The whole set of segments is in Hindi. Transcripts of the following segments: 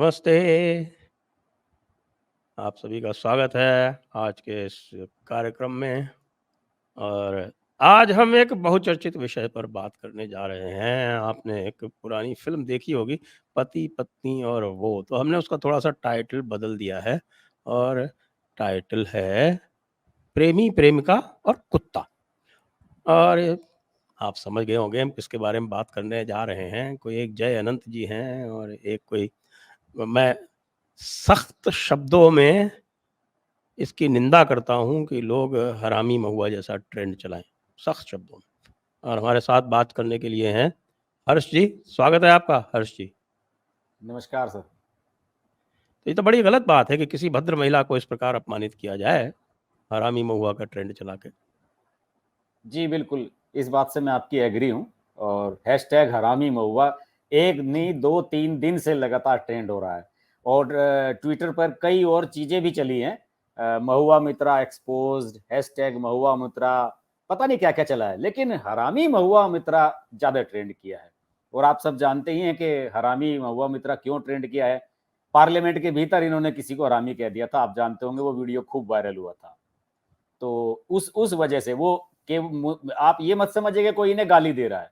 नमस्ते, आप सभी का स्वागत है आज के इस कार्यक्रम में। और आज हम एक बहुचर्चित विषय पर बात करने जा रहे हैं। आपने एक पुरानी फ़िल्म देखी होगी, पति-पत्नी और वो, तो हमने उसका थोड़ा-सा टाइटल बदल दिया है और टाइटल है प्रेमी-प्रेमिका और कुत्ता। और आप समझ गए होंगे हम किसके बारे में बात करने जा रहे हैं। कोई एक जय अनंत जी हैं और एक कोई मैं सख्त शब्दों में इसकी निंदा करता हूँ कि लोग हरामी महुआ जैसा ट्रेंड चलाएँ, सख्त शब्दों में। और हमारे साथ बात करने के लिए हैं हर्ष जी, स्वागत है आपका हर्ष जी। नमस्कार सर। तो ये तो बड़ी गलत बात है कि किसी भद्र महिला को इस प्रकार अपमानित किया जाए, हरामी महुआ का ट्रेंड चला के। जी बिल्कुल, इस बात से मैं आपकी एग्री हूँ। और हैशटैग हरामी महुआ 1 नहीं 2-3 दिन से लगातार ट्रेंड हो रहा है। और ट्विटर पर कई और चीज़ें भी चली हैं। महुआ मित्रा एक्सपोज्ड, हैशटैग महुआ मित्रा, पता नहीं क्या-क्या चला है। लेकिन हरामी महुआ मित्रा ज़्यादा ट्रेंड किया है। और आप सब जानते ही हैं कि हरामी महुआ मित्रा क्यों ट्रेंड किया है। पार्लियामेंट के भीतर इन्होंने किसी को हरामी कह दिया था, आप जानते होंगे, वो वीडियो खूब वायरल हुआ था। तो उस वजह से वो आप ये मत समझिए कोई इन्हें गाली दे रहा है।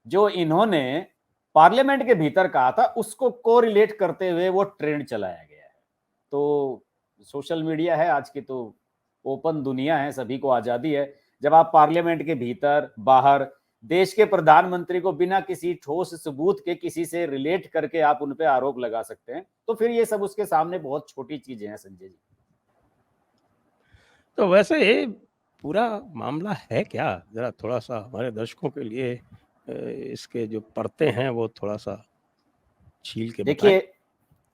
जो इन्होंने पार्लियामेंट के भीतर कहा था उसको कोरिलेट करते हुए वो ट्रेंड चलाया गया है। तो सोशल मीडिया है आज की, तो ओपन दुनिया है, सभी को आजादी है। जब आप पार्लियामेंट के भीतर बाहर देश के प्रधानमंत्री को बिना किसी ठोस सबूत के किसी से रिलेट करके आप उन पे आरोप लगा सकते हैं, तो फिर ये सब उसके सामने बहुत छोटी चीजें हैं संजय जी। तो वैसे ये पूरा मामला है क्या? ज़रा थोड़ा-सा हमारे दर्शकों के लिए इसके जो परतें हैं वो थोड़ा-सा छील के बताएँ। देखिए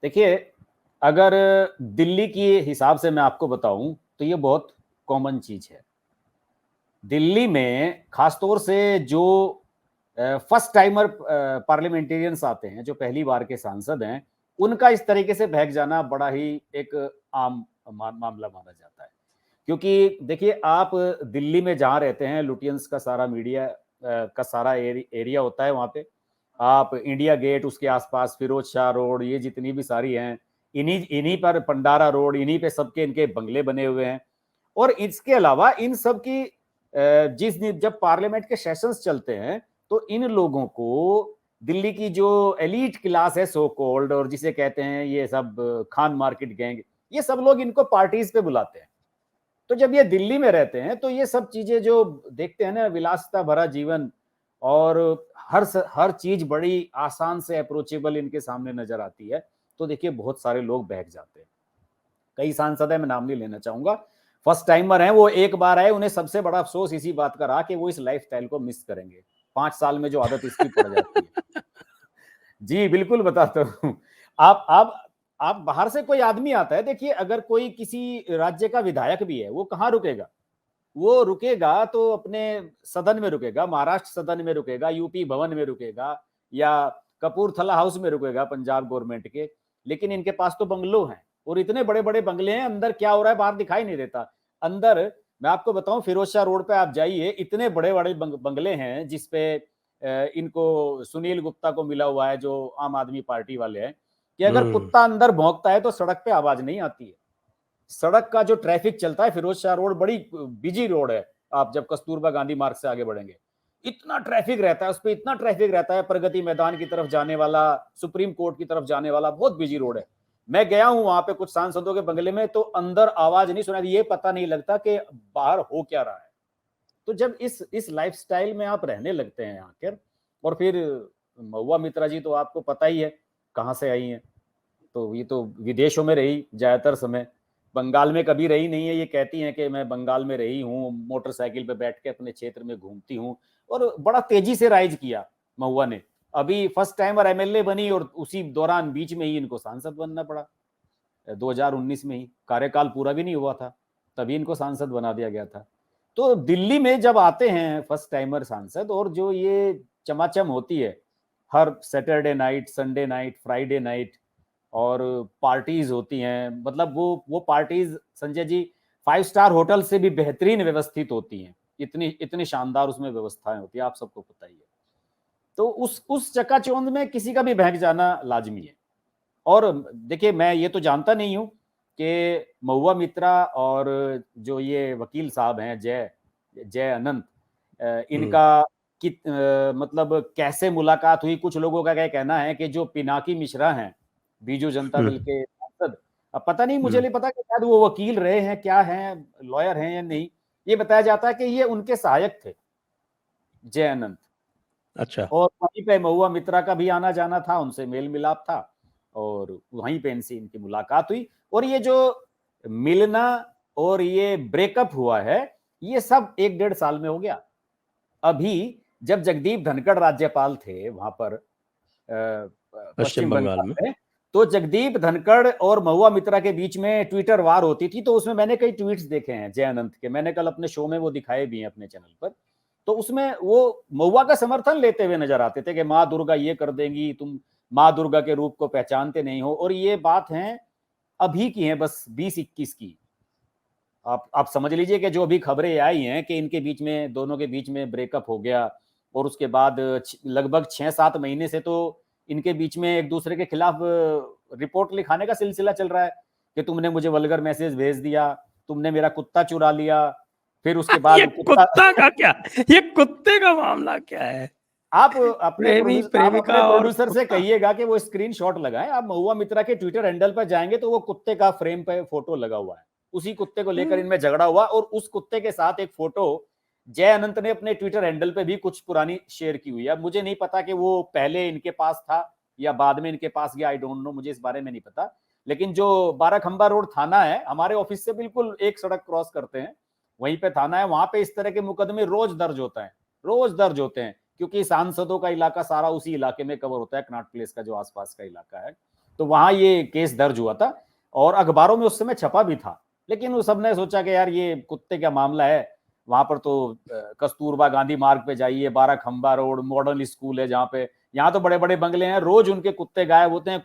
देखिए, अगर दिल्ली के हिसाब से मैं आपको बताऊं तो ये बहुत कॉमन चीज है। दिल्ली में खासतौर से जो फर्स्ट टाइमर पार्लियामेंटेरियंस आते हैं, जो पहली बार के सांसद हैं, उनका इस तरीके से बहक जाना बड़ा ही एक आम मामला माना जाता है। क्योंकि देखिए, आप दिल्ली में जहाँ रहते हैं, लुटियंस का सारा मीडिया का सारा एरिया होता है वहाँ पे। आप इंडिया गेट, उसके आसपास फिरोज शाह रोड, ये जितनी भी सारी हैं, इन्हीं इन्हीं पर पंडारा रोड, इन्हीं पे सबके इनके बंगले बने हुए हैं। और इसके अलावा इन सब की जब पार्लियामेंट के सेशंस चलते हैं, तो इन लोगों को दिल्ली की जो एलीट क्लास है सो कॉल्ड, और जिसे कहते हैं ये सब खान मार्केट गैंग, ये सब लोग इनको पार्टीज पे बुलाते हैं। तो जब ये दिल्ली में रहते हैं तो ये सब चीजें जो देखते हैं ना, विलासिता भरा जीवन, और हर चीज बड़ी आसान से अप्रोचेबल इनके सामने नजर आती है। तो देखिए, बहुत सारे लोग बहक जाते हैं। कई सांसद है, मैं नाम नहीं लेना चाहूंगा, फर्स्ट टाइमर हैं, वो एक बार आए, उन्हें सबसे बड़ा अफसोस इसी बात का रहा कि वो इस लाइफस्टाइल को मिस करेंगे। 5 साल में जो आदत इसकी पड़ जाती है। जी बिल्कुल बताता हूँ। आप आप बाहर से कोई आदमी आता है, देखिए, अगर कोई किसी राज्य का विधायक भी है, वो कहाँ रुकेगा? वो रुकेगा तो अपने सदन में रुकेगा, महाराष्ट्र सदन में रुकेगा, यूपी भवन में रुकेगा, या कपूरथला हाउस में रुकेगा पंजाब गवर्नमेंट के। लेकिन इनके पास तो बंगलो हैं, और इतने बड़े बड़े बंगले हैं, अंदर क्या हो रहा है बाहर दिखाई नहीं देता। अंदर मैं आपको बताऊं, फिरोज शाह रोड पे आप जाइए, इतने बड़े बड़े बंगले हैं जिसपे इनको सुनील गुप्ता को मिला हुआ है, जो आम आदमी पार्टी वाले हैं, कि अगर हुँ। कुत्ता अंदर भौंकता है तो सड़क पे आवाज नहीं आती है। सड़क का जो ट्रैफिक चलता है, फिरोज शाह रोड बड़ी बिजी रोड है। आप जब कस्तूरबा गांधी मार्ग से आगे बढ़ेंगे, इतना ट्रैफिक रहता है उस पर, इतना ट्रैफिक रहता है। प्रगति मैदान की तरफ जाने वाला, सुप्रीम कोर्ट की तरफ जाने वाला बहुत बिजी रोड है। मैं गया हूं वहां पे कुछ सांसदों के बंगले में, तो अंदर आवाज नहीं सुनाई, ये पता नहीं लगता कि बाहर हो क्या रहा है। तो जब इस लाइफस्टाइल में आप रहने लगते हैं आकर, और फिर महुआ मित्रा जी तो आपको पता ही है कहाँ से आई हैं। तो ये तो विदेशों में रही ज्यादातर समय, बंगाल में कभी रही नहीं है। ये कहती हैं कि मैं बंगाल में रही हूँ, मोटरसाइकिल पे बैठ के अपने क्षेत्र में घूमती हूँ। और बड़ा तेजी से राइज किया महुआ ने। अभी फर्स्ट टाइम और एमएलए बनी, और उसी दौरान बीच में ही इनको सांसद बनना पड़ा। 2019 में ही, कार्यकाल पूरा भी नहीं हुआ था, तभी इनको सांसद बना दिया गया था। तो दिल्ली में जब आते हैं फर्स्ट टाइमर सांसद, और जो ये चमाचम होती है हर Saturday night, Sunday night, Friday night, और पार्टीज होती हैं, मतलब वो parties Sanjay ji 5 star hotel से भी बेहतरीन व्यवस्थित होती हैं। इतनी इतनी शानदार उसमें व्यवस्थाएं होती है, आप सबको पता ही है। तो उस चकाचौंध में किसी का भी बहक जाना लाजमी है। और देखिए, मैं ये तो जानता नहीं हूँ कि महुआ मित्रा और जो ये वकील साहब हैं जय अनंत, इनका मतलब कैसे मुलाकात हुई। कुछ लोगों का क्या कहना है कि जो पिनाकी मिश्रा हैं, बीजू जनता दल के सांसद, अब पता नहीं, मुझे नहीं पता कि शायद वो वकील रहे हैं, क्या हैं, लॉयर हैं या नहीं। ये बताया जाता है कि ये उनके सहायक थे, जय अनंत। अच्छा। और वहीं पे महुआ मित्रा का भी आना जाना था, उनसे मेल मिलाप था, और वहीं पे इनसे इनकी मुलाकात हुई। और ये जो मिलना और ये ब्रेकअप हुआ है, ये सब 1-1.5 साल में हो गया। अभी जब जगदीप धनखड़ राज्यपाल थे वहां पर पश्चिम पश्चिम बंगाल बंगाल में। में, तो जगदीप धनखड़ और महुआ मित्रा के बीच में ट्विटर वार होती थी। तो उसमें मैंने कई ट्वीट्स देखे हैं जय अनंत के, मैंने कल अपने शो में वो दिखाए भी हैं अपने चैनल पर। तो उसमें वो महुआ का समर्थन लेते हुए नजर आते थे कि माँ दुर्गा ये कर देंगी, तुम माँ दुर्गा के रूप को पहचानते नहीं हो। और ये बात है अभी की है, बस 20-21 की। आप समझ लीजिए कि जो अभी खबरें आई हैं कि इनके बीच में, दोनों के बीच में ब्रेकअप हो गया, और उसके बाद लगभग 6-7 महीने से तो इनके बीच में एक दूसरे के खिलाफ रिपोर्ट लिखाने का सिलसिला चल रहा है कि तुमने मुझे वल्गर मैसेज भेज दिया, तुमने मेरा कुत्ता चुरा लिया। फिर उसके ये बाद कुत्ता कुत्ता का क्या, ये कुत्ते का मामला क्या है? आप प्रेमी अपने प्रेमिका और प्रोड्यूसर से कुत्ता। कहिएगा कि वो स्क्रीनशॉट लगाएं। आप महुआ मित्रा के ट्विटर हैंडल पर जाएंगे तो वो कुत्ते का फ्रेम पे फोटो लगा हुआ है, उसी कुत्ते को लेकर इनमें झगड़ा हुआ। और उस कुत्ते के साथ एक फोटो जय अनंत ने अपने ट्विटर हैंडल पे भी कुछ पुरानी शेयर की हुई है। अब मुझे नहीं पता कि वो पहले इनके पास था या बाद में इनके पास गया, आई डोंट नो, मुझे इस बारे में नहीं पता। लेकिन जो बाराखंबा रोड थाना है, हमारे ऑफिस से बिल्कुल एक सड़क क्रॉस करते हैं, वहीं पे थाना है। वहां पे इस तरह के मुकदमे रोज दर्ज होता है, रोज दर्ज होते हैं, क्योंकि सांसदों का इलाका सारा उसी इलाके में कवर होता है, कनॉट प्लेस का जो आसपास का इलाका है। तो वहां ये केस दर्ज हुआ था और अखबारों में उस समय छपा भी था। लेकिन उस सबने सोचा कि यार ये कुत्ते का मामला है, वहां पर तो कस्तूरबा गांधी मार्ग पे जाइए, बाराखंबा रोड मॉडर्न स्कूल है जहाँ पे, यहाँ तो बड़े बड़े बंगले हैं, रोज उनके कुत्ते गायब होते हैं।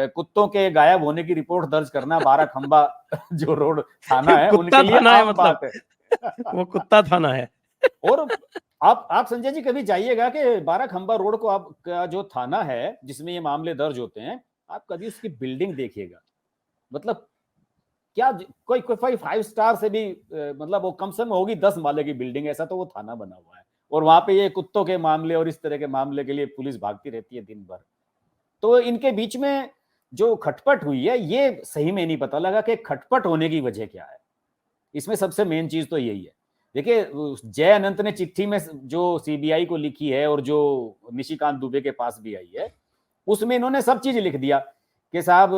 कुत्तों के गायब होने की रिपोर्ट दर्ज करना बाराखंबा जो रोड थाना है कुत्ता उनके लिए थाना है आम मतलब, बात है। वो कुत्ता थाना है। और आप संजय जी कभी जाइएगा कि बाराखंबा रोड को, आप का जो थाना है जिसमें ये मामले दर्ज होते हैं, आप कभी उसकी बिल्डिंग देखिएगा। मतलब क्या, कोई 5 स्टार से भी मतलब वो कम से कम होगी 10 माले की बिल्डिंग, ऐसा तो वो थाना बना हुआ है। और वहां पे ये कुत्तों के मामले और इस तरह के मामले के लिए पुलिस भागती रहती है दिन भर। तो इनके बीच में जो खटपट हुई है, ये सही में नहीं पता लगा कि खटपट होने की वजह क्या है। इसमें सबसे मेन चीज तो यही है। देखिए, जय अनंत ने चिट्ठी में जो सीबीआई को लिखी है और जो निशिकांत दुबे के पास भी आई है, उसमें इन्होंने सब चीज लिख दिया कि साहब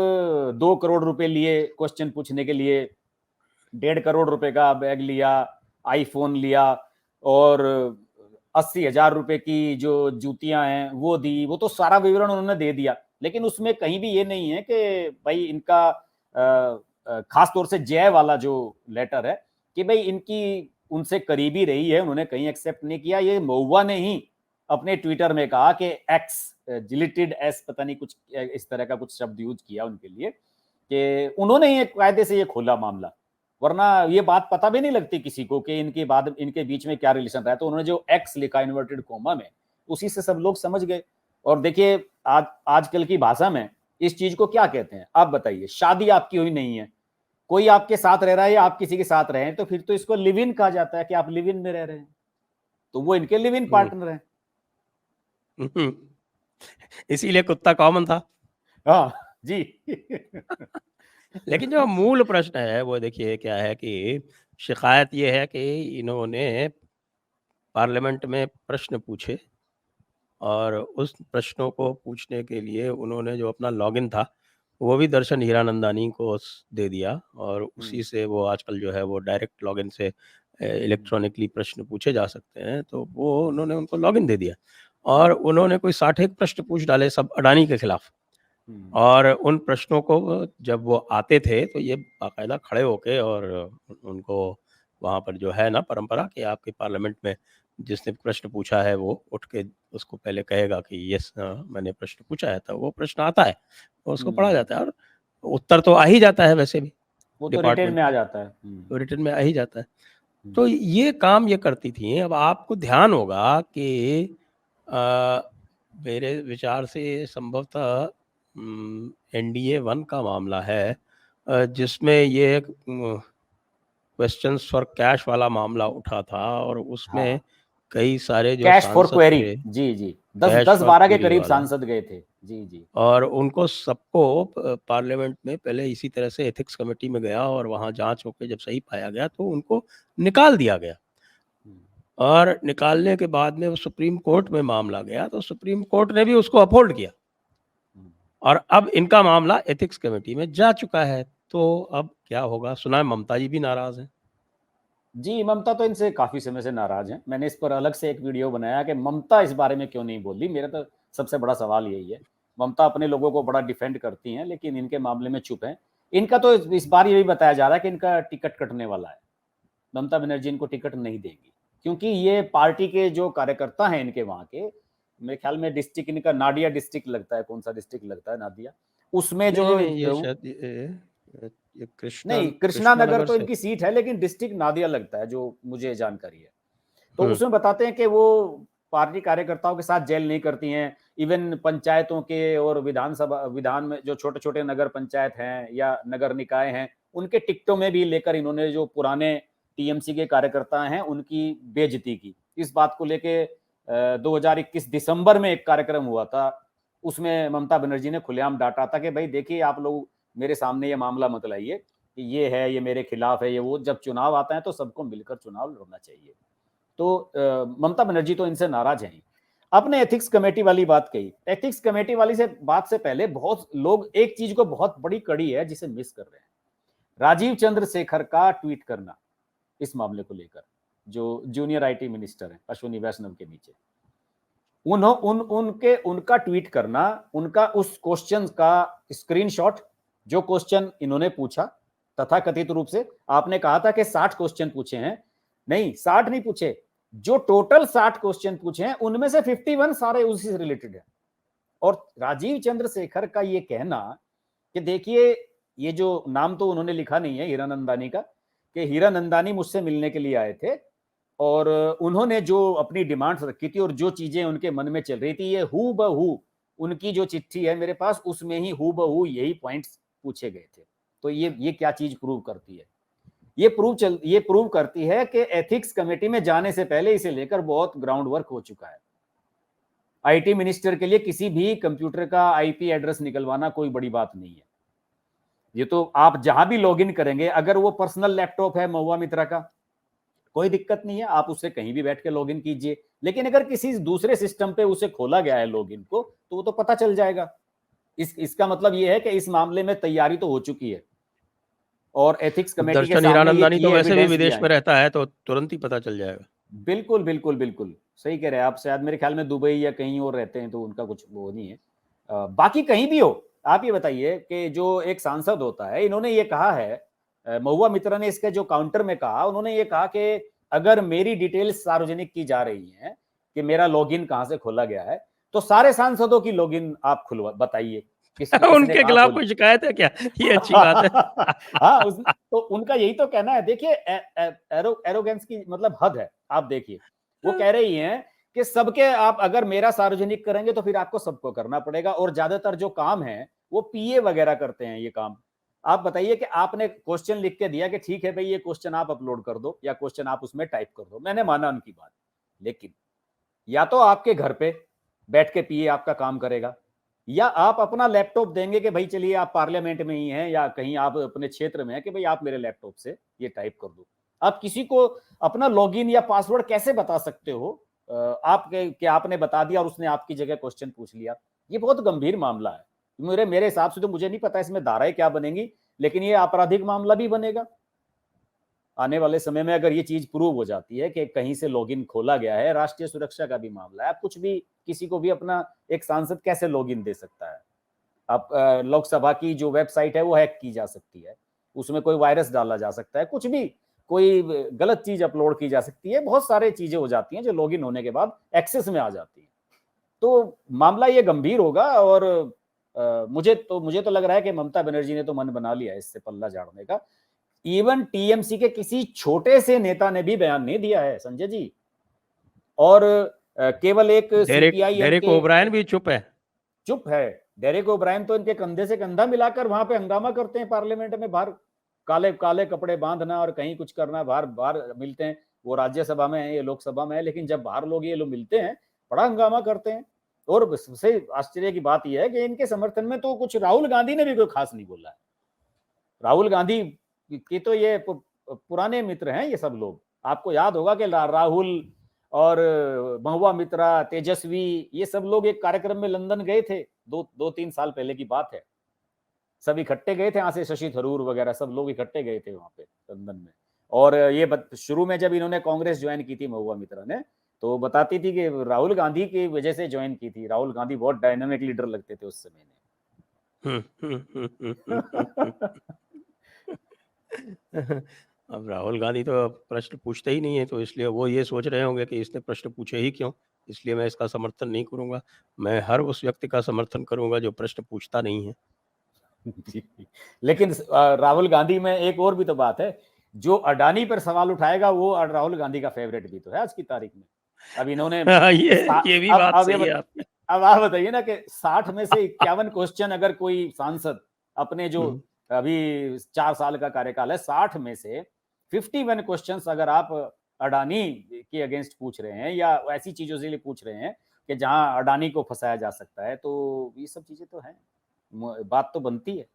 2 करोड़ रुपए लिए क्वेश्चन पूछने के लिए, 1.5 करोड़ रुपए का बैग लिया, आईफोन लिया, और 80,000 रुपए की जो जूतियां हैं वो दी। वो तो सारा विवरण उन्होंने दे दिया। लेकिन उसमें कहीं भी ये नहीं है कि भाई इनका खास तौर से जय वाला जो लेटर है कि भाई इनकी उनसे करीबी रही है, उन्होंने कहीं एक्सेप्ट नहीं किया। ये महुआ ने ही अपने ट्विटर में कहा कि एक्स डिलीटेड एस, पता नहीं कुछ इस तरह का कुछ शब्द यूज किया उनके लिए, कि उन्होंने ही कायदे से ये खोला मामला। वरना ये बात पता भी नहीं लगती किसी को कि इनके बीच में क्या रिलेशन रहा है। तो उन्होंने जो एक्स लिखा इन्वर्टेड कोमा में, उसी से सब लोग समझ गए। और देखिए, आजकल की भाषा में इस चीज को क्या कहते हैं आप बताइए? शादी आपकी हुई नहीं है, कोई आपके साथ रह रहा है या आप किसी के साथ रहे हैं, तो फिर तो इसको लिव इन कहा जाता है कि आप लिव इन में रह रहे हैं। तो वो इनके लिव इन पार्टनर हैं। इसीलिए कुत्ता कॉमन था। हाँ जी। लेकिन जो मूल प्रश्न है वो देखिए क्या है कि शिकायत ये है कि इन्होंने पार्लियामेंट में प्रश्न पूछे और उस प्रश्नों को पूछने के लिए उन्होंने जो अपना लॉगिन था वो भी दर्शन हीरानंदानी को दे दिया, और उसी से वो आजकल जो है वो डायरेक्ट लॉगिन से इलेक्ट्रॉनिकली प्रश्न पूछे जा सकते हैं। तो वो उन्होंने उनको लॉगिन दे दिया और उन्होंने कोई 60 प्रश्न पूछ डाले सब अडानी के खिलाफ। और उन प्रश्नों को जब वो आते थे तो ये बाकायदा खड़े होके और उनको वहाँ पर जो है ना परंपरा कि आपके पार्लियामेंट में जिसने प्रश्न पूछा है वो उठ के उसको पहले कहेगा कि यस मैंने प्रश्न पूछा है, तो वो प्रश्न आता है और उसको पढ़ा जाता है और उत्तर तो आ ही जाता है वैसे भी वो तो रिटेन डिपार्टमेंट में आ का, जाता है। तो रिटर्न में आ ही जाता है। तो ये काम ये करती थी। अब आपको ध्यान होगा कि मेरे विचार से संभवतः NDA 1 का मामला है, जिसमें ये एक क्वेश्चंस फॉर कैश वाला मामला उठा था और उसमें हाँ, कई सारे जो कैश फॉर सांसद क्वेरी, थे, जी जी, कैश दस फॉर 12 के क्वेरी करीब वाला, सांसद गए थे, जी जी। और उनको सबको पार्लियामेंट में पहले इसी तरह से एथिक्स कमेटी में गया और वहाँ जांच होकर जब सही पाया गया तो उनको निकाल दिया गया। और निकालने के बाद में वो सुप्रीम कोर्ट में मामला गया तो सुप्रीम कोर्ट ने भी उसको अपहोल्ड किया और अब इनका मामला एथिक्स कमेटी में जा चुका है। तो अब क्या होगा? सुना है ममता जी भी नाराज हैं। जी, ममता तो इनसे काफी समय से नाराज हैं। मैंने इस पर अलग से एक वीडियो बनाया कि ममता इस बारे में क्यों नहीं बोली। मेरा तो सबसे बड़ा सवाल यही है। ममता अपने लोगों को बड़ा डिफेंड करती हैं, लेकिन इनके मामले में चुप हैं। इनका तो इस बार यही बताया जा रहा है कि इनका टिकट कटने वाला है। ममता बनर्जी इनको टिकट नहीं देगी, क्योंकि ये पार्टी के जो कार्यकर्ता हैं इनके वहाँ के, मेरे ख्याल में डिस्ट्रिक्ट इनका नादिया डिस्ट्रिक्ट लगता है, कौन सा डिस्ट्रिक्ट लगता है नादिया, उसमें जो नहीं, ये शायद ये कृष्णा नहीं, कृष्णा कृष्णा नगर नगर तो से। इनकी सीट है, लेकिन डिस्ट्रिक्ट नादिया लगता है, जो मुझे जानकारी है। तो हम्म। उसमें बताते हैं कि वो पार्टी कार्यकर्ताओं के साथ जेल नहीं करती हैं। इवन पंचायतों के और विधान में जो छोटे छोटे नगर पंचायत हैं या नगर निकाय हैं, उनके टिकटों में भी लेकर इन्होंने जो पुराने टीएमसी के कार्यकर्ता हैं उनकी बेइज्जती की। इस बात को लेके 2021 दिसंबर में एक कार्यक्रम हुआ था, उसमें ममता बनर्जी ने खुलेआम डांटा था कि भाई देखिए, आप लोग मेरे सामने ये मामला मत लाइए कि ये है, ये मेरे खिलाफ है, ये वो। जब चुनाव आता है तो सबको मिलकर चुनाव लड़ना चाहिए। तो ममता बनर्जी तो इनसे नाराज हैं। आपने एथिक्स कमेटी वाली बात कही। एथिक्स कमेटी वाली से बात से पहले बहुत लोग एक चीज को, बहुत बड़ी कड़ी है जिसे मिस कर रहे हैं, राजीव चंद्रशेखर का ट्वीट करना इस मामले को लेकर, जो जूनियर आईटी मिनिस्टर हैं अश्विनी वैष्णव के नीचे, उनका ट्वीट करना, उनका उस क्वेश्चन का स्क्रीनशॉट, जो क्वेश्चन इन्होंने पूछा तथा कथित रूप से आपने कहा था कि 60 क्वेश्चन पूछे हैं, नहीं 60 नहीं पूछे, जो टोटल 60 क्वेश्चन पूछे हैं उनमें से 51 सारे उसी से रिलेटेड है। और राजीव चंद्रशेखर का ये कहना कि देखिए, ये जो नाम तो उन्होंने लिखा नहीं है हीरानंदानी का, कि हीरानंदानी मुझसे मिलने के लिए आए थे और उन्होंने जो अपनी डिमांड्स रखी थी और जो चीजें उनके मन में चल रही थी, ये हू बहू उनकी जो चिट्ठी है मेरे पास, उसमें ही हू बहू यही पॉइंट्स पूछे गए थे। तो ये क्या चीज प्रूव करती है? ये प्रूव करती है कि एथिक्स कमेटी में जाने से पहले इसे लेकर बहुत ग्राउंड वर्क हो चुका है। आईटी मिनिस्टर के लिए किसी भी कंप्यूटर का आईपी एड्रेस निकलवाना कोई बड़ी बात नहीं है। ये तो आप जहां भी लॉगिन करेंगे, अगर वो पर्सनल लैपटॉप है महुआ मित्रा का, कोई दिक्कत नहीं है, आप उससे कहीं भी बैठ के लॉगिन कीजिए। लेकिन अगर किसी दूसरे सिस्टम पे उसे खोला गया है लॉगिन को, तो वो तो पता चल जाएगा। इसका मतलब ये है कि इस मामले में तैयारी तो हो चुकी है और एथिक्स कमेटी के दर्शन सामने हीरानंदानी तो ये वैसे भी एविडेंस भी विदेश में आए। रहता है तो तुरंत ही पता चल जाएगा। बिल्कुल बिल्कुल बिल्कुल सही कह रहे हैं आप। शायद मेरे ख्याल में दुबई या कहीं और रहते हैं, तो उनका कुछ वो नहीं है। बाकी कहीं भी हो, आप ये बताइए कि जो एक सांसद होता है, इन्होंने ये कहा है, महुआ मित्रा ने इसके जो काउंटर में कहा, उन्होंने ये कहा कि अगर मेरी डिटेल्स सार्वजनिक की जा रही हैं कि मेरा लॉगिन कहां से खोला गया है, तो सारे सांसदों की लॉगिन आप खुलवा बताइए, किसने उनके कहा खिलाफ खोली। कोई शिकायत है क्या? ये अच्छी बात है। हाँ, तो उनका यही तो कहना है। देखिए, एरोगेंस की मतलब हद है। आप देखिए, वो कह रही हैं कि सबके, आप अगर मेरा सार्वजनिक करेंगे तो फिर आपको सबको करना पड़ेगा, और ज्यादातर जो काम है वो पीए वगैरह करते हैं ये काम। आप बताइए कि आपने क्वेश्चन लिख के दिया कि ठीक है भाई, ये क्वेश्चन आप अपलोड कर दो या क्वेश्चन आप उसमें टाइप कर दो, मैंने माना उनकी बात, लेकिन या तो आपके घर पे बैठ के पीए आपका काम करेगा, या आप अपना लैपटॉप देंगे कि भाई चलिए आप पार्लियामेंट में ही हैं या कहीं आप अपने क्षेत्र में हैं कि भाई आप मेरे लैपटॉप से ये टाइप कर दो। आप किसी को अपना लॉगिन या पासवर्ड कैसे बता सकते हो? आप कि आपने बता दिया और उसने आपकी जगह क्वेश्चन पूछ लिया। ये बहुत गंभीर मामला है। मेरे हिसाब से तो, मुझे नहीं पता इसमें धाराएं क्या बनेंगी, लेकिन ये आपराधिक मामला भी बनेगा आने वाले समय में, अगर ये चीज प्रूव हो जाती है कि कहीं से लॉगिन खोला गया है। राष्ट्रीय सुरक्षा का भी मामला है। आप कुछ भी, किसी को भी अपना, एक सांसद कैसे लॉगिन दे सकता है? आप लोकसभा की जो वेबसाइट है वो हैक की जा सकती है, उसमें कोई वायरस डाला जा सकता है, कुछ भी, कोई गलत चीज अपलोड की जा सकती है। बहुत सारे चीजें हो जाती हैं जो लॉगिन होने के बाद एक्सेस में आ जाती है। तो मामला ये गंभीर होगा, और मुझे तो लग रहा है कि ममता बनर्जी ने तो मन बना लिया है इससे पल्ला झाड़ने का। इवन टीएमसी के किसी छोटे से नेता ने भी बयान नहीं दिया है संजय जी, और केवल एक डेरेक सीपीआई एम डेरेक के ओब्रायन भी चुप है। चुप है। डेरेक ओब्रायन तो इनके कंधे से कंधा मिलाकर वहां पे हंगामा करते हैं पार्लियामेंट में बाहर, काले काले कपड़े बांधना और कहीं कुछ करना, बाहर बाहर मिलते हैं। वो राज्यसभा में है, ये लोकसभा में है, लेकिन जब बाहर लोग ये लोग मिलते हैं बड़ा हंगामा करते हैं। और सबसे आश्चर्य की बात यह है कि इनके समर्थन में तो कुछ राहुल गांधी ने भी कोई खास नहीं बोला है। राहुल गांधी की तो ये पुराने मित्र हैं ये सब लोग। आपको याद होगा कि राहुल और महुआ मित्रा, तेजस्वी, ये सब लोग एक कार्यक्रम में लंदन गए थे, 2-3 साल पहले की बात है। सब इकट्ठे गए थे, यहाँ से शशि थरूर वगैरह सब लोग इकट्ठे गए थे वहां पे लंदन में। और ये शुरू में जब इन्होंने कांग्रेस ज्वाइन की थी महुआ मित्रा ने, तो बताती थी कि राहुल गांधी की वजह से ज्वाइन की थी। राहुल गांधी बहुत डायनामिक लीडर लगते थे उस समय में। अब राहुल गांधी तो प्रश्न पूछते ही नहीं है, तो इसलिए वो ये सोच रहे होंगे कि इसने प्रश्न पूछे ही क्यों, इसलिए मैं इसका समर्थन नहीं करूंगा। मैं हर उस व्यक्ति का समर्थन करूंगा जो प्रश्न पूछता नहीं है। लेकिन राहुल गांधी में एक और भी तो बात है, जो अडानी पर सवाल उठाएगा वो राहुल गांधी का फेवरेट भी तो है आज की तारीख में। अब इन्होंने ये भी बात सही है आपने। अब आप बताइए ना कि 60 में से 51 क्वेश्चन अगर कोई सांसद अपने जो अभी 4 साल का कार्यकाल है, 60 में से 51 क्वेश्चंस अगर आप अडानी के अगेंस्ट पूछ रहे हैं या ऐसी चीजों से लिए पूछ रहे हैं कि जहां अडानी को फंसाया जा सकता है, तो ये सब चीजें तो हैं, बात तो बनती है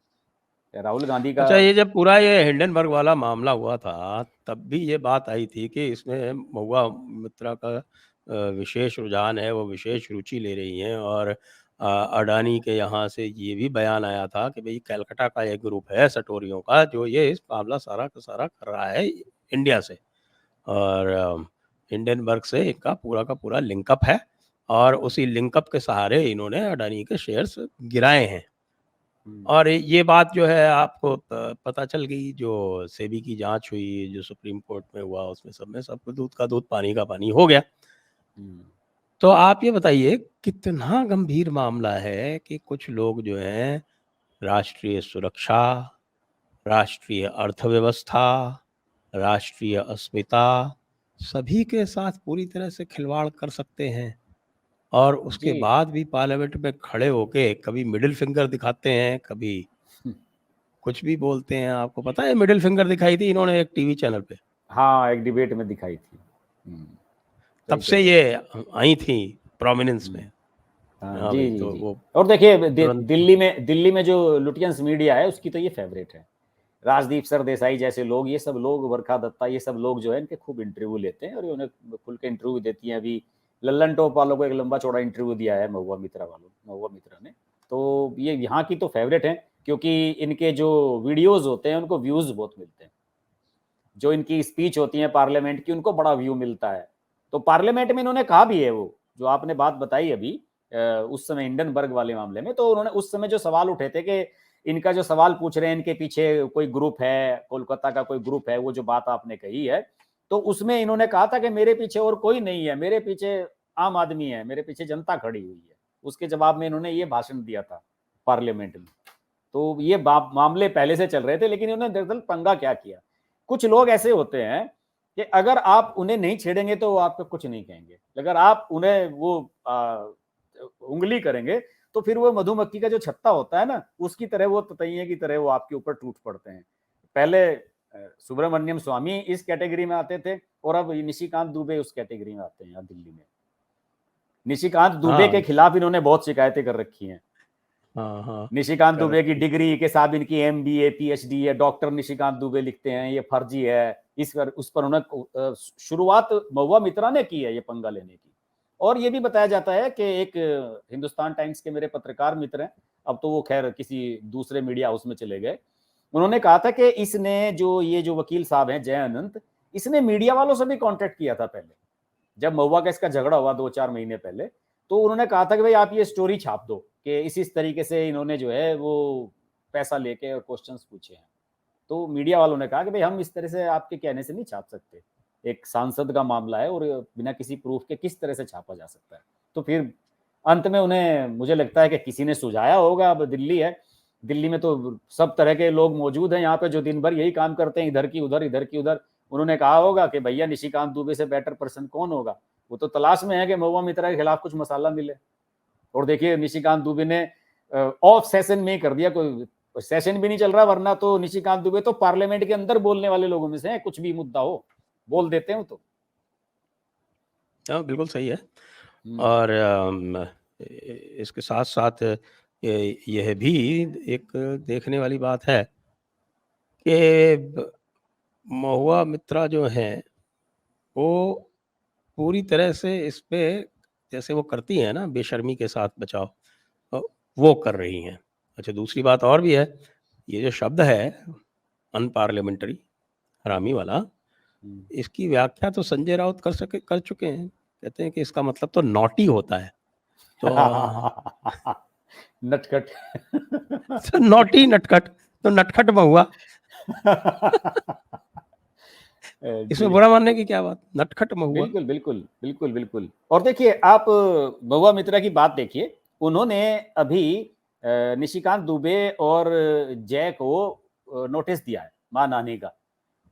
राहुल गांधी का। अच्छा, ये जब पूरा ये हिंडनबर्ग वाला मामला हुआ था, तब भी ये बात आई थी कि इसमें महुआ मित्रा का विशेष रुझान है, वो विशेष रुचि ले रही हैं। और अडानी के यहाँ से ये भी बयान आया था कि भाई कलकत्ता का एक ग्रुप है सटोरियों का, जो ये इस मामला सारा का सारा कर रहा है इंडिया से, और हिंडनबर्ग से इनका पूरा का पूरा लिंकअप है, और उसी लिंकअप के सहारे इन्होंने अडानी के शेयर्स गिराए हैं। और ये बात जो है आपको पता चल गई, जो सेबी की जांच हुई, जो सुप्रीम कोर्ट में हुआ, उसमें सब में सबको दूध का दूध पानी का पानी हो गया। तो आप ये बताइए कितना गंभीर मामला है कि कुछ लोग जो हैं राष्ट्रीय सुरक्षा, राष्ट्रीय अर्थव्यवस्था, राष्ट्रीय अस्मिता, सभी के साथ पूरी तरह से खिलवाड़ कर सकते हैं, और उसके बाद भी पार्लियामेंट में खड़े होके कभी मिडिल फिंगर दिखाते हैं, कभी कुछ भी बोलते हैं। आपको पता है मिडिल फिंगर दिखाई थी इन्होंने एक टीवी चैनल पे? हाँ, एक डिबेट में दिखाई थी। तब से ये आई थी प्रोमिनेंस में। हाँ, जी जी तो जी। वो और देखिए दिल्ली में जो लुटियंस मीडिया है उसकी तो ये फेवरेट है। राजदीप सरदेसाई जैसे लोग, ये सब लोग, वर्षा दत्ता, ये सब लोग जो है इनके खूब इंटरव्यू लेते हैं और उन्हें खुल के इंटरव्यू देती हैं। अभी लल्लन टॉप वालों को एक लंबा चौड़ा इंटरव्यू दिया है महुआ मित्रा ने। तो ये यहाँ की तो फेवरेट है, क्योंकि इनके जो वीडियोज होते हैं उनको व्यूज बहुत मिलते हैं। जो इनकी स्पीच होती है पार्लियामेंट की, उनको बड़ा व्यू मिलता है। तो पार्लियामेंट में इन्होंने कहा भी है, वो जो आपने बात बताई अभी उस समय हिंडनबर्ग वाले मामले में, तो उन्होंने उस समय जो सवाल उठे थे कि इनका जो सवाल पूछ रहे हैं इनके पीछे कोई ग्रुप है, कोलकाता का कोई ग्रुप है, वो जो बात आपने कही है, तो उसमें इन्होंने कहा था कि मेरे पीछे और कोई नहीं है, मेरे पीछे आम आदमी है, मेरे पीछे जनता खड़ी हुई है। उसके जवाब में इन्होंने ये भाषण दिया था पार्लियामेंट में। तो ये मामले पहले से चल रहे थे, लेकिन इन्होंने दरअसल पंगा क्या किया, कुछ लोग ऐसे होते हैं कि अगर आप उन्हें नहीं छेड़ेंगे तो वो आपको कुछ नहीं कहेंगे, अगर आप उन्हें वो उंगली करेंगे तो फिर वो मधुमक्खी का जो छत्ता होता है ना, उसकी तरह वो ततैये की तरह वो आपके ऊपर टूट पड़ते हैं। पहले सुब्रमण्यम स्वामी इस कैटेगरी में आते थे, और अब निशिकांत दुबे उस कैटेगरी में आते हैं। यहाँ दिल्ली में निशिकांत दुबे के खिलाफ इन्होंने बहुत शिकायतें कर रखी हैं। निशिकांत दुबे की डिग्री के साथ इनकी MBA PhD है, डॉक्टर निशिकांत दुबे लिखते हैं, ये फर्जी है। इस पर उस पर उन्होंने शुरुआत महुआ मित्रा ने की है ये पंगा लेने की। और ये भी बताया जाता है कि एक हिंदुस्तान टाइम्स के मेरे पत्रकार मित्र हैं, अब तो वो खैर किसी दूसरे मीडिया हाउस में चले गए, उन्होंने कहा था कि इसने जो वकील साहब हैं जय अनंत, इसने मीडिया वालों से भी कॉन्टेक्ट किया था पहले, जब महुआ का इसका झगड़ा हुआ 2-4 महीने पहले। तो उन्होंने कहा था कि भाई आप ये स्टोरी छाप दो कि इस तरीके से इन्होंने जो है वो पैसा लेके और क्वेश्चंस पूछे हैं। तो मीडिया वालों ने कहा कि भाई हम इस तरह से आपके कहने से नहीं छाप सकते, एक सांसद का मामला है और बिना किसी प्रूफ के किस तरह से छापा जा सकता है। तो फिर अंत में उन्हें, मुझे लगता है कि किसी ने सुझाया होगा। अब दिल्ली है, दिल्ली में तो सब तरह के लोग मौजूद हैं यहाँ पे जो दिन भर यही काम करते हैं, इधर की उधर इधर की उधर। उन्होंने कहा होगा कि भैया निशिकांत दुबे से बेटर पर्सन कौन होगा, वो तो तलाश में है कि महुआ मित्रा के खिलाफ कुछ मसाला मिले। और देखिए निशिकांत दुबे ने ऑफ सेशन में कर दिया, कोई सेशन भी नहीं चल रहा, वरना तो निशिकांत दुबे तो पार्लियामेंट के अंदर बोलने वाले लोगों में से हैं, कुछ भी मुद्दा हो बोल देते हैं तो। हाँ, बिल्कुल सही है। और इसके साथ साथ यह भी एक देखने वाली बात है कि महुआ मित्रा जो हैं वो पूरी तरह से इस पे जैसे वो करती हैं ना बेशर्मी के साथ बचाव, वो कर रही हैं। अच्छा, दूसरी बात और भी है, ये जो शब्द है अनपार्लियामेंट्री, हरामी वाला, इसकी व्याख्या तो संजय राउत कर चुके हैं। कहते हैं कि इसका मतलब तो नॉटी होता है। तो नटखट। तो नॉटी नटखट, तो नटखट महुआ। इसमें बुरा मानने की क्या बात, नटखट महुआ। बिल्कुल बिल्कुल बिल्कुल बिल्कुल। और देखिए आप महुआ मित्रा की बात देखिए, उन्होंने अभी निशिकांत दुबे और जय को नोटिस दिया है मानहानि का,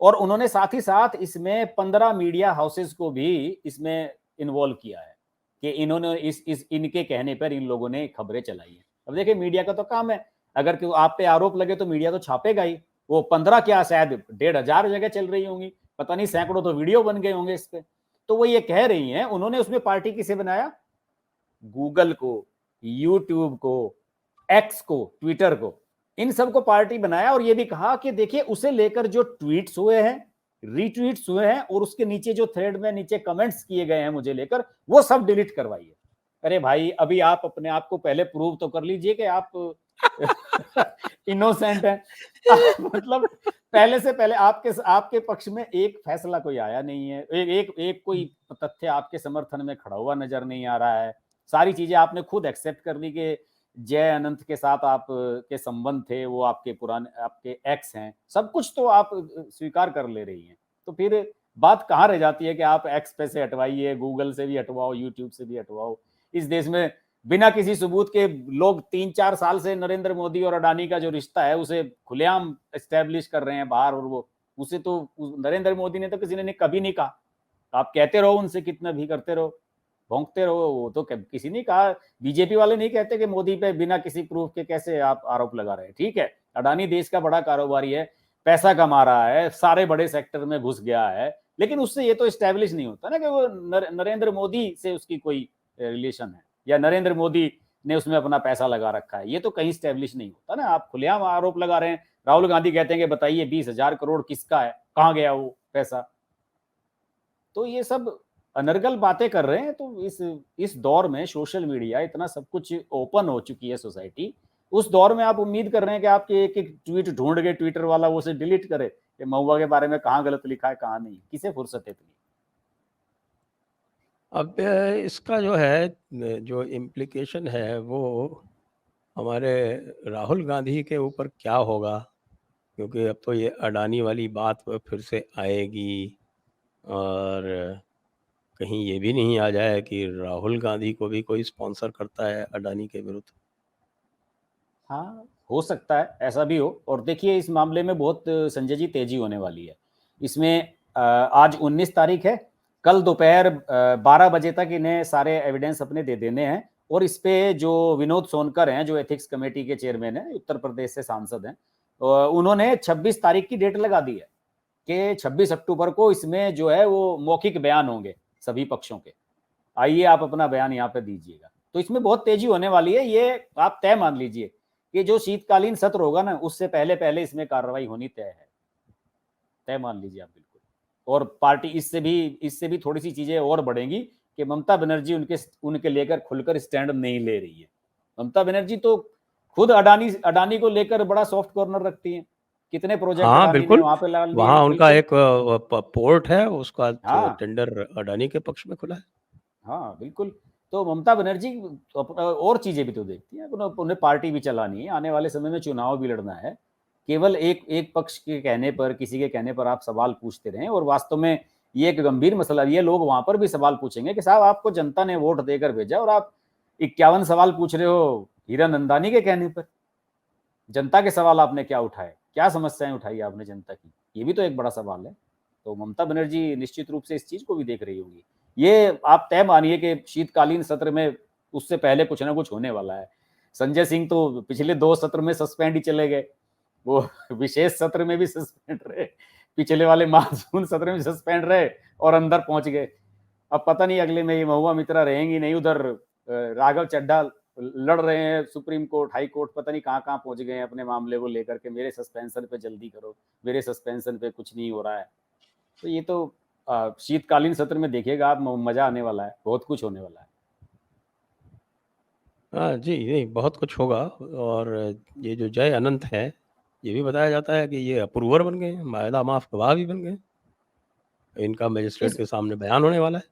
और उन्होंने साथ ही साथ इसमें 15 मीडिया हाउसेस को भी इसमें इन्वॉल्व किया है कि इन्होंने इस इनके कहने पर इन लोगों ने खबरें चलाई है। अब देखिए मीडिया का तो काम है, अगर क्यों आप पे आरोप लगे तो मीडिया तो छापेगा ही। वो 15 क्या, शायद 1,500 जगह चल रही होंगी, पता नहीं सैकड़ों तो वीडियो बन गए होंगे इस पे। तो वो ये कह रही हैं, उन्होंने उसमें पार्टी किसे बनाया, गूगल को, यूट्यूब को, एक्स को, ट्विटर को, इन सबको पार्टी बनाया, और ये भी कहा कि देखिए उसे लेकर जो ट्वीट्स हुए हैं, रीट्वीट्स हुए हैं, और उसके नीचे जो थ्रेड में नीचे कमेंट्स किए गए हैं मुझे लेकर, वो सब डिलीट करवाइए। अरे भाई, अभी आप अपने आप को पहले प्रूव तो कर लीजिए कि आप इनोसेंट हैं। मतलब पहले से पहले आपके पक्ष में एक फैसला कोई आया नहीं है, एक कोई तथ्य आपके समर्थन में खड़ा हुआ नजर नहीं आ रहा है। सारी चीजें आपने खुद एक्सेप्ट कर ली कि जय अनंत के साथ आप के संबंध थे, वो आपके पुराने आपके एक्स हैं, सब कुछ तो आप स्वीकार कर ले रही हैं। तो फिर बात कहाँ रह जाती है कि आप एक्स पे से हटवाइए, गूगल से भी हटवाओ, यूट्यूब से भी हटवाओ। इस देश में बिना किसी सबूत के लोग 3-4 साल से नरेंद्र मोदी और अडानी का जो रिश्ता है उसे खुलेआम एस्टेब्लिश कर रहे हैं बाहर, और वो उसे तो नरेंद्र मोदी ने तो किसी ने कभी नहीं कहा। आप कहते रहो उनसे, कितना भी करते रहो, भोंकते रहो, वो तो किसी ने कहा। बीजेपी वाले नहीं कहते कि मोदी पे बिना किसी प्रूफ के कैसे आप आरोप लगा रहे हैं। ठीक है, अडानी देश का बड़ा कारोबारी है, पैसा कमा रहा है, सारे बड़े सेक्टर में घुस गया है, लेकिन उससे ये तो एस्टेब्लिश नहीं होता ना कि वो नरेंद्र मोदी से उसकी कोई रिलेशन है, या नरेंद्र मोदी ने उसमें अपना पैसा लगा रखा है। ये तो कहीं स्टैब्लिश नहीं होता ना। आप खुलेआम आरोप लगा रहे हैं। राहुल गांधी कहते हैं कि बताइए 20,000 करोड़ किसका है, कहाँ गया वो पैसा। तो ये सब अनर्गल बातें कर रहे हैं। तो इस दौर में सोशल मीडिया इतना सब कुछ ओपन हो चुकी है सोसाइटी, उस दौर में आप उम्मीद कर रहे हैं कि आपके एक एक ट्वीट ढूंढ के ट्विटर वाला वो से डिलीट करे कि महुआ के बारे में कहाँ गलत लिखा है कहाँ नहीं। किसे फुर्सत है इतनी। अब इसका जो है जो इम्प्लीकेशन है वो हमारे राहुल गांधी के ऊपर क्या होगा, क्योंकि अब तो ये अडानी वाली बात फिर से आएगी, और कहीं ये भी नहीं आ जाए कि राहुल गांधी को भी कोई स्पॉन्सर करता है अडानी के विरुद्ध। हाँ, हो सकता है ऐसा भी हो। और देखिए इस मामले में बहुत संजय जी तेजी होने वाली है इसमें। आज 19 तारीख है, कल दोपहर 12 बजे तक इन्हें सारे एविडेंस अपने दे देने हैं। और इस पे जो विनोद सोनकर हैं, जो एथिक्स कमेटी के चेयरमैन हैं, उत्तर प्रदेश से सांसद हैं, उन्होंने 26 तारीख की डेट लगा दी है कि 26 अक्टूबर को इसमें जो है वो मौखिक बयान होंगे सभी पक्षों के। आइए आप अपना बयान यहाँ पे दीजिएगा। तो इसमें बहुत तेजी होने वाली है। ये आप तय मान लीजिए कि जो शीतकालीन सत्र होगा ना, उससे पहले पहले इसमें कार्रवाई होनी तय है। तय मान लीजिए आप बिल्कुल। और पार्टी इससे भी थोड़ी सी चीजें और बढ़ेंगी कि ममता बनर्जी उनके लेकर खुलकर स्टैंड नहीं ले रही है। ममता बनर्जी तो खुद अडानी को लेकर बड़ा सॉफ्ट कॉर्नर रखती है। कितने प्रोजेक्ट हाँ अडानी ने बिल्कुल, वहां पे ला लिए वहाँ हैं। उनका बिल्कुल। एक पोर्ट है, उसका हाँ टेंडर अडानी के पक्ष में खुला है। हाँ बिल्कुल। तो ममता बनर्जी और चीजें भी तो देखती है, उन्हें पार्टी भी चलानी है, आने वाले समय में चुनाव भी लड़ना है। केवल एक एक पक्ष के कहने पर, किसी के कहने पर आप सवाल पूछते रहें। और वास्तव में ये एक गंभीर मसला, ये लोग वहां पर भी सवाल पूछेंगे कि साहब आपको जनता ने वोट देकर भेजा और आप 51 सवाल पूछ रहे हो हीरा नंदानी के कहने पर। जनता के सवाल आपने क्या उठाए, क्या समस्याएं उठाई आपने जनता की, ये भी तो एक बड़ा सवाल है। तो ममता बनर्जी निश्चित रूप से इस चीज को भी देख रही होगी। ये आप तय मानिए कि शीतकालीन सत्र में उससे पहले कुछ ना कुछ होने वाला है। संजय सिंह तो पिछले 2 सत्र में सस्पेंड ही चले गए, वो विशेष सत्र में भी सस्पेंड रहे, पिछले वाले मानसून सत्र में सस्पेंड रहे और अंदर पहुंच गए। अब पता नहीं अगले में ये महुआ मित्रा रहेंगी नहीं, उधर राघव चड्ढा लड़ रहे हैं सुप्रीम कोर्ट, हाई कोर्ट, पता नहीं कहाँ कहाँ पहुंच गए हैं अपने मामले को लेकर के, मेरे सस्पेंशन पे जल्दी करो, मेरे सस्पेंशन पे कुछ नहीं हो रहा है। तो ये तो शीतकालीन सत्र में देखिएगा आप, मजा आने वाला है, बहुत कुछ होने वाला है। हाँ जी, नहीं बहुत कुछ होगा। और ये जो जय अनंत है, ये भी बताया जाता है कि ये अप्रूवर बन गए हैं, मायदा माफ गवाह भी बन गए। इनका मजिस्ट्रेट के सामने बयान होने वाला है।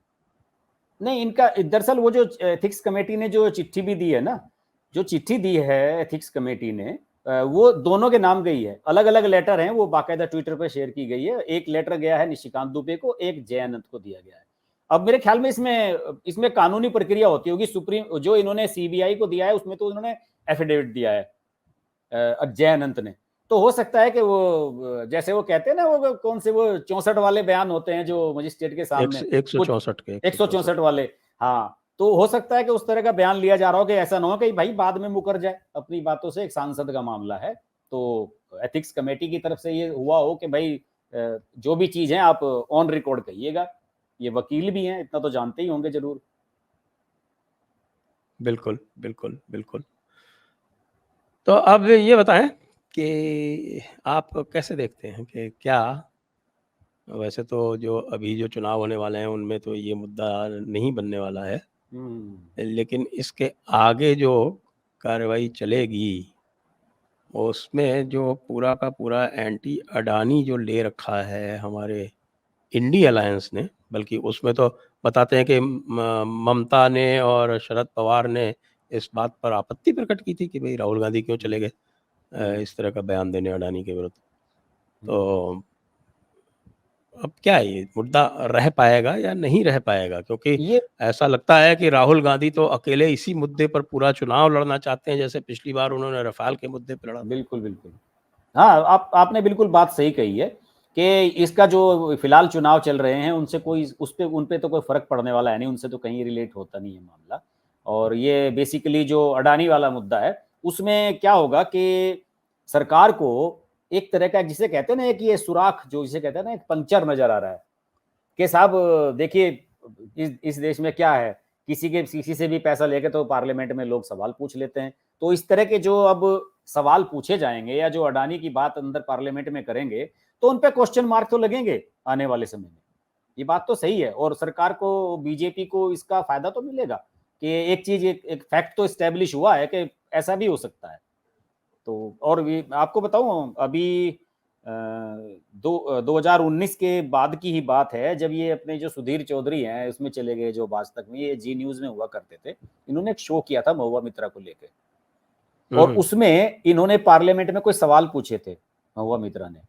नहीं, इनका दरअसल वो जो एथिक्स कमेटी ने जो चिट्ठी भी दी है ना, जो चिट्ठी दी है एथिक्स कमेटी ने, वो दोनों के नाम गई है, अलग अलग लेटर हैं, वो बाकायदा ट्विटर पे शेयर की गई है। एक लेटर गया है निशिकांत दुबे को, एक जय अनंत को दिया गया है। अब मेरे ख्याल में इसमें कानूनी प्रक्रिया होती होगी। सुप्रीम जो इन्होंने सीबीआई को दिया है उसमें तो उन्होंने एफिडेविट दिया है जय अनंत ने, तो हो सकता है कि वो जैसे वो कहते हैं ना, वो कौन से वो 64 वाले बयान होते हैं जो मजिस्ट्रेट के सामने, 164 के 164 वाले, हाँ, तो हो सकता है कि उस तरह का बयान लिया जा रहा हो कि ऐसा ना हो कि भाई बाद में मुकर जाए अपनी बातों से, एक सांसद का मामला है, तो एथिक्स कमेटी की तरफ से ये हुआ हो कि भाई जो भी चीज है आप ऑन रिकॉर्ड कहिएगा। ये वकील भी हैं, इतना तो जानते ही होंगे जरूर। बिल्कुल बिल्कुल बिल्कुल। तो अब ये बताएं कि आप कैसे देखते हैं कि क्या, वैसे तो जो अभी जो चुनाव होने वाले हैं उनमें तो ये मुद्दा नहीं बनने वाला है, लेकिन इसके आगे जो कार्रवाई चलेगी उसमें जो पूरा का पूरा एंटी अडानी जो ले रखा है हमारे इंडी अलायंस ने, बल्कि उसमें तो बताते हैं कि ममता ने और शरद पवार ने इस बात पर आपत्ति प्रकट की थी कि भाई राहुल गांधी क्यों चले गए इस तरह का बयान देने अडानी के विरुद्ध। तो अब क्या ये मुद्दा रह पाएगा या नहीं रह पाएगा, क्योंकि ये ऐसा लगता है कि राहुल गांधी तो अकेले इसी मुद्दे पर पूरा चुनाव लड़ना चाहते हैं, जैसे पिछली बार उन्होंने रफाल के मुद्दे पर लड़ा। बिल्कुल बिल्कुल, हाँ, आपने बिल्कुल बात सही कही है कि इसका जो फिलहाल चुनाव चल रहे हैं उनसे कोई उन पे तो कोई फर्क पड़ने वाला है नहीं, उनसे तो कहीं रिलेट होता नहीं है मामला। और ये बेसिकली जो अडानी वाला मुद्दा है उसमें क्या होगा कि सरकार को एक तरह का, जिसे कहते हैं ना, एक ये सुराख जो जिसे कहते हैं ना, एक पंक्चर नजर आ रहा है कि साहब देखिए इस देश में क्या है, किसी से भी पैसा लेके तो पार्लियामेंट में लोग सवाल पूछ लेते हैं। तो इस तरह के जो अब सवाल पूछे जाएंगे या जो अडानी की बात अंदर पार्लियामेंट में करेंगे तो उन पे क्वेश्चन मार्क तो लगेंगे आने वाले समय में। ये बात तो सही है और सरकार को, बीजेपी को इसका फायदा तो मिलेगा कि एक चीज, एक फैक्ट तो स्टैब्लिश हुआ है कि ऐसा भी हो सकता है। तो और भी आपको बताऊं, अभी 2019 के बाद की ही बात है जब ये अपने जो सुधीर चौधरी हैं उसमें चले गए, जो आज तक में ये जी न्यूज में हुआ करते थे, इन्होंने एक शो किया था महुआ मित्रा को लेकर, और उसमें इन्होंने पार्लियामेंट में कोई सवाल पूछे थे महुआ मित्रा ने,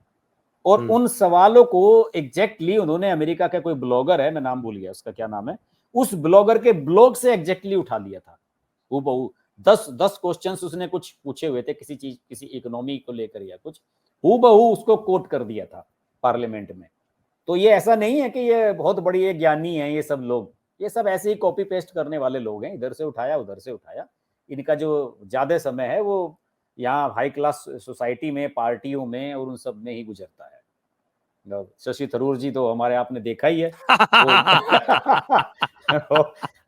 और उन सवालों को एग्जैक्टली उन्होंने, अमेरिका का कोई ब्लॉगर है, मैं नाम भूल गया उसका क्या नाम है, उस ब्लॉगर के ब्लॉग से एग्जैक्टली उठा लिया था हूबहू। 10 क्वेश्चंस उसने कुछ पूछे हुए थे किसी चीज, किसी इकोनॉमी को लेकर या कुछ, हूबहू उसको कोट कर दिया था पार्लियामेंट में। तो ये ऐसा नहीं है कि ये बहुत बड़ी ये ज्ञानी है, ये सब लोग, ये सब ऐसे ही कॉपी पेस्ट करने वाले लोग हैं, इधर से उठाया उधर से उठाया। इनका जो ज्यादा समय है वो यहाँ हाई क्लास सोसाइटी में, पार्टियों में और उन सब में ही गुजरता है। शशि थरूर जी तो हमारे आपने देखा ही है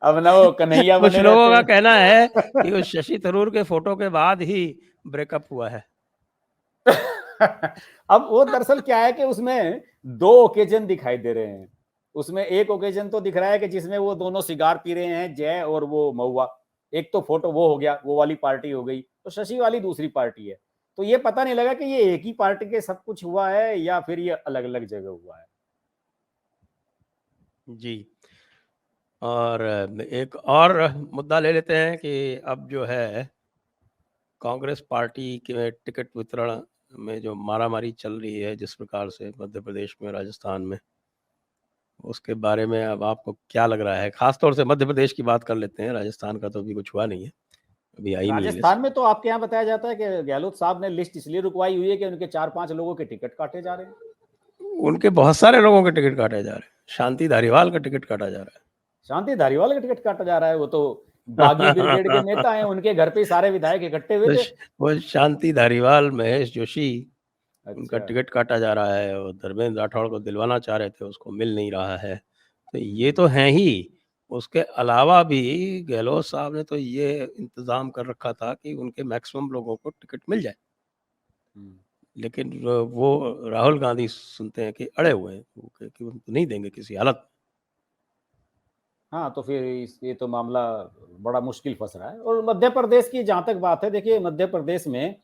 अब ना वो कन्हैया कुछ बने लोगों रहते का हैं कहना है कि उस शशि थरूर के फोटो के बाद ही ब्रेकअप हुआ है। अब वो दरअसल क्या है कि उसमें 2 ओकेजन दिखाई दे रहे हैं। उसमें एक ओकेजन तो दिख रहा है कि जिसमें वो दोनों सिगार पी रहे हैं, जय और वो महुआ। एक तो फोटो वो हो गया, वो वाली पार्टी हो गई, तो शशि वाली दूसरी पार्टी है। तो ये पता नहीं लगा कि ये एक ही पार्टी के सब कुछ हुआ है या फिर ये अलग अलग जगह हुआ है। जी, और एक और मुद्दा ले लेते हैं कि अब जो है कांग्रेस पार्टी के टिकट वितरण में जो मारामारी चल रही है जिस प्रकार से मध्य प्रदेश में, राजस्थान में, उसके बारे में अब आपको क्या लग रहा है? खासतौर से मध्य प्रदेश की बात कर लेते हैं, राजस्थान का तो अभी कुछ हुआ नहीं है, अभी आई नहीं है लिस्ट। राजस्थान में तो आपके यहाँ बताया जाता है कि गहलोत साहब ने लिस्ट इसलिए रुकवाई हुई है कि उनके 4-5 लोगों के टिकट काटे जा रहे हैं। उनके बहुत सारे लोगों के टिकट काटे जा रहे हैं, शांति धारीवाल का टिकट काटा जा रहा है। शांति धारीवाल का टिकट काटा जा रहा है, वो तो बागी ब्रिगेड के नेता हैं, उनके घर पे ही सारे विधायक इकट्ठे हुए थे। वो शांति धारीवाल, महेश जोशी, उनका अच्छा। टिकट काटा जा रहा है और धर्मेंद्र राठौड़ को दिलवाना चाह रहे थे, उसको मिल नहीं रहा है। तो ये तो हैं ही। उसके अलावा भी गहलोत साहब ने तो ये इंतज़ाम कर रखा था कि उनके मैक्सिमम लोगों को टिकट मिल जाए। लेकिन वो राहुल गांधी सुनते हैं कि अड़े हुए हैं, वो कि वो नहीं देंगे किसी हालत में। हाँ, तो फिर ये तो मामला बड़ा मुश्किल फंस रहा है। और मध्य प्रदेश की जहाँ तक बात है, देखिए मध्य प्रदेश में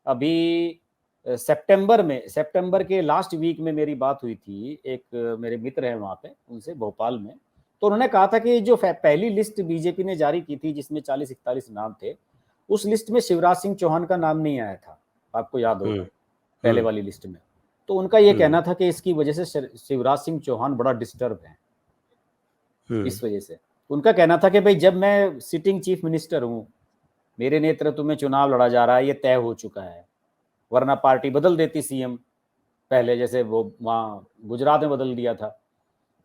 अभी सितंबर के लास्ट वीक में मेरी बात हुई थी, एक मेरे मित्र हैं वहाँ पे, उनसे भोपाल में। तो उन्होंने कहा था कि जो पहली लिस्ट बीजेपी ने जारी की थी जिसमें 40-41 नाम थे, उस लिस्ट में शिवराज सिंह चौहान का नाम नहीं आया था, आपको याद होगा, पहले वाली लिस्ट में। तो उनका ये कहना था कि इसकी वजह से शिवराज सिंह चौहान बड़ा डिस्टर्ब है, इस वजह से। उनका कहना था कि भाई जब मैं सिटिंग चीफ मिनिस्टर हूँ, मेरे नेतृत्व में चुनाव लड़ा जा रहा है, ये तय हो चुका है, वरना पार्टी बदल देती सीएम, पहले जैसे वो वहाँ गुजरात में बदल दिया था।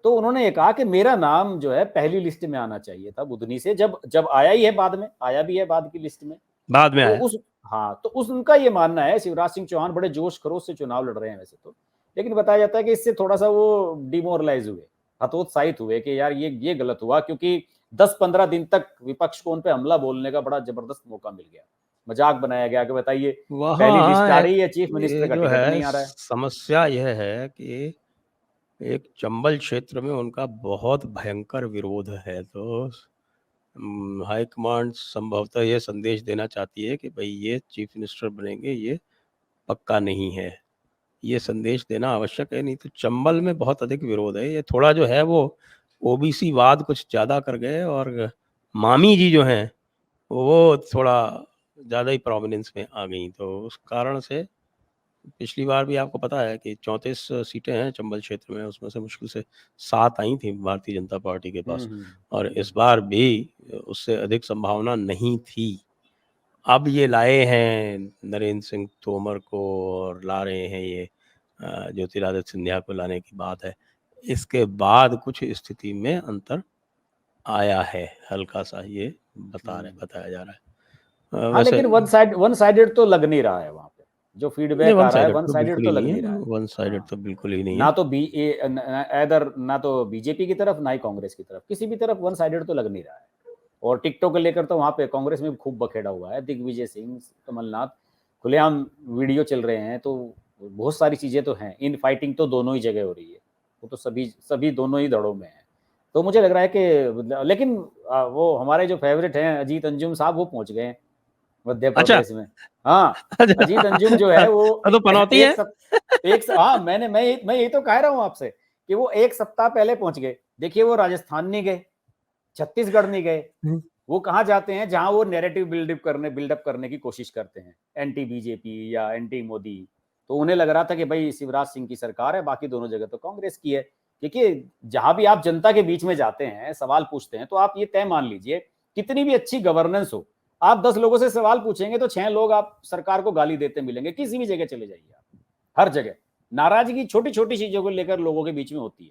तो उन्होंने ये कहा कि मेरा नाम जो है पहली लिस्ट में आना चाहिए था बुधनी से, जब आया ही है, बाद में आया भी है बाद की लिस्ट में, बाद में तो आया। हाँ, तो उनका ये मानना है। शिवराज सिंह चौहान बड़े जोश खरोश से चुनाव लड़ रहे हैं वैसे तो, लेकिन बताया जाता है कि इससे थोड़ा सा वो डिमोरलाइज हुए, हतोत्साहित हुए कि यार ये गलत हुआ, क्योंकि 10-15 दिन तक विपक्ष को उन पे हमला बोलने का बड़ा जबरदस्त मौका मिल गया, मजाक बनाया गया कि बताइए पहली लिस्ट आ वहाँ रही है, चीफ मिनिस्टर ये का जो टिकट है नहीं आ रहा है। समस्या यह है कि एक चंबल क्षेत्र में उनका बहुत भयंकर विरोध है। तो हाईकमांड संभवतः ये संदेश देना चाहती है कि भाई ये चीफ मिनिस्टर बनेंगे, ये पक्का नहीं है। ये संदेश देना आवश्यक है, नहीं तो चंबल में बहुत अधिक विरोध है। ये थोड़ा जो है वो ओबीसी वाद कुछ ज़्यादा कर गए और मामी जी जो हैं वो थोड़ा ज़्यादा ही प्रोमिनेंस में आ गई। तो उस कारण से पिछली बार भी आपको पता है कि 34 सीटें हैं चंबल क्षेत्र में, उसमें से मुश्किल से 7 आई थी भारतीय जनता पार्टी के पास, और इस बार भी उससे अधिक संभावना नहीं थी। अब ये लाए हैं नरेंद्र सिंह तोमर को और ला रहे हैं ये ज्योतिरादित्य सिंधिया को लाने की बात है। इसके बाद कुछ स्थिति में अंतर आया है, हल्का सा ये बताया जा रहा है। हाँ, वैसे लेकिन वन साइडेड तो लग नहीं रहा है वहाँ पे, जो नहीं, फीडबैक वन आ रहा है साइडेड वन तो साइडेड बिल्कुल तो ही लग नहीं नहीं है, रहा है। वन साइडेड हाँ, तो बिल्कुल ही नहीं ना है। तो इधर ना तो बीजेपी की तरफ, ना ही कांग्रेस की तरफ, किसी भी तरफ वन साइडेड तो लग नहीं रहा है। और टिकटॉक को लेकर तो वहाँ पे कांग्रेस में खूब बखेड़ा हुआ है, दिग्विजय सिंह, कमलनाथ, खुलेआम वीडियो चल रहे हैं। तो बहुत सारी चीजें तो हैं, इन फाइटिंग तो दोनों ही जगह हो रही है, वो तो सभी दोनों ही दड़ों में है। तो मुझे लग रहा है कि लेकिन वो हमारे जो फेवरेट हैं अजीत अंजुम साहब, वो पहुंच गए हैं मध्य अच्छा। प्रदेश में। हाँ, अजीत अंजुम जो है वो अच्छा, तो पनौती है। हाँ, मैं यही तो कह रहा हूँ आपसे कि वो एक सप्ताह पहले पहुंच गए। देखिए वो राजस्थान नहीं गए, छत्तीसगढ़ नहीं गए, वो कहाँ जाते हैं जहां वो नैरेटिव बिल्डअप करने की कोशिश करते हैं, एंटी बीजेपी या एंटी मोदी। तो उन्हें लग रहा था कि भाई शिवराज सिंह की सरकार है, बाकी दोनों जगह तो कांग्रेस की है। देखिए जहां भी आप जनता के बीच में जाते हैं, सवाल पूछते हैं, तो आप ये तय मान लीजिए, कितनी भी अच्छी गवर्नेंस हो, आप 10 लोगों से सवाल पूछेंगे तो 6 लोग आप सरकार को गाली देते मिलेंगे। किसी भी जगह चले जाइए आप, हर जगह नाराजगी छोटी छोटी चीजों को लेकर लोगों के बीच में होती है।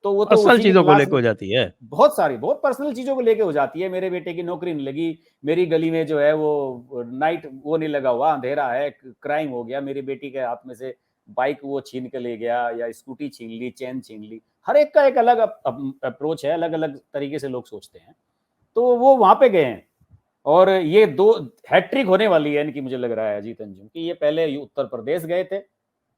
तो वो तो असल उसी की चीजों को तलाश लेके में, हो जाती है। बहुत पर्सनल चीजों को लेके हो जाती है। मेरे बेटे की नौकरी नहीं लगी, मेरी गली में जो है वो नाइट वो नहीं लगा हुआ, अंधेरा है, क्राइम हो गया, मेरी बेटी के हाथ में से बाइक वो छीन के ले गया, या स्कूटी छीन ली, चैन छीन ली। हर एक का एक अलग अप्रोच है, अलग अलग तरीके से लोग सोचते हैं। तो वो वहां पे गए हैं, और ये 2 हैट्रिक होने वाली है इनकी, मुझे लग रहा है अजीत अंजुम की। ये पहले उत्तर प्रदेश गए थे,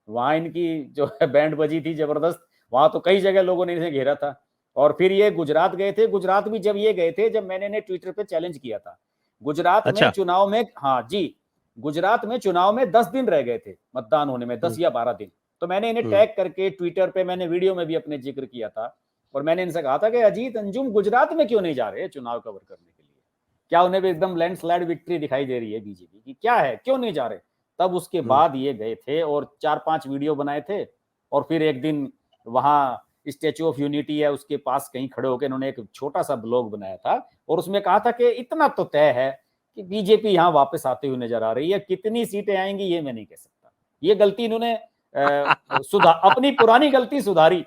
वहां इनकी जो है बैंड बजी थी जबरदस्त, वहां तो कई जगह लोगों ने इन्हें घेरा था। और फिर ये गुजरात गए थे। गुजरात भी जब ये गए थे, जब मैंने इन्हें ट्विटर पे चैलेंज किया था, गुजरात में अच्छा। चुनाव में, हाँ जी, गुजरात में चुनाव में 10 दिन रह गए थे मतदान होने में, 10 या 12 दिन। तो मैंने इन्हें टैग करके ट्विटर पे, मैंने वीडियो में भी अपने जिक्र किया था, और मैंने इनसे कहा था कि अजीत अंजुम गुजरात में क्यों नहीं जा रहे चुनाव कवर करने के लिए? क्या उन्हें भी एकदम लैंडस्लाइड विक्ट्री दिखाई दे रही है बीजेपी की? क्या है, क्यों नहीं जा रहे? तब उसके बाद ये गए थे और 4-5 वीडियो बनाए थे। और फिर एक दिन वहां स्टेच्यू ऑफ यूनिटी है उसके पास कहीं खड़े होकर इन्होंने एक छोटा सा ब्लॉग बनाया था, और उसमें कहा था कि इतना तो तय है कि बीजेपी यहाँ वापस आते हुए नजर आ रही है, कितनी सीटें आएंगी ये मैं नहीं कह सकता। ये गलती इन्होंने अपनी पुरानी गलती सुधारी,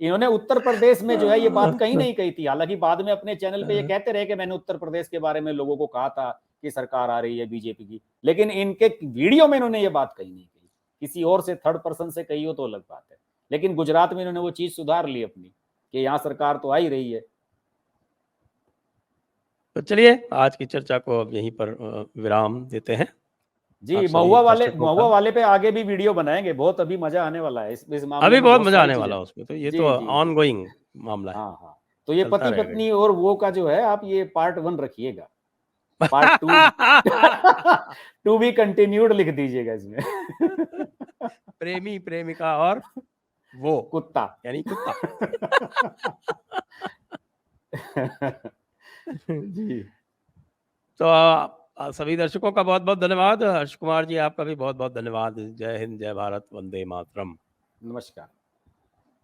इन्होंने उत्तर प्रदेश में जो है ये बात कहीं नहीं कही थी। हालांकि बाद में अपने चैनल पे ये कहते रहे कि मैंने उत्तर प्रदेश के बारे में लोगों को कहा था कि सरकार आ रही है बीजेपी की, लेकिन इनके वीडियो में इन्होंने ये बात कही नहीं कही। किसी और से थर्ड पर्सन से कही हो तो अलग बात है, लेकिन गुजरात में इन्होंने वो चीज सुधार ली अपनी कि यहाँ सरकार तो आ ही रही है। तो चलिए आज की चर्चा को अब यहीं पर विराम देते हैं। जी, आप सभी महुआ दर्शकों का वाले पे आगे भी वीडियो बनाएंगे, बहुत अभी मजा आने वाला है इस मामले अभी में, बहुत बहुत मजा सारी आने चीजें। वाला है उसमें, तो ये तो जी जी जी, ऑनगोइंग मामला है, हाँ हाँ। तो ये चलता पति रहेगा पत्नी ये। और वो का जो है, आप ये पार्ट 1 रखिएगा, पार्ट 2 टू बी कंटिन्यूड लिख दीजिएगा इसमें। प्रेमी प्रेमिका और वो कुत्ता। यानी कुत्ता। जी, तो सभी दर्शकों का बहुत बहुत धन्यवाद। हर्ष कुमार जी आपका भी बहुत बहुत धन्यवाद। जय हिंद, जय भारत, वंदे मातरम। नमस्कार।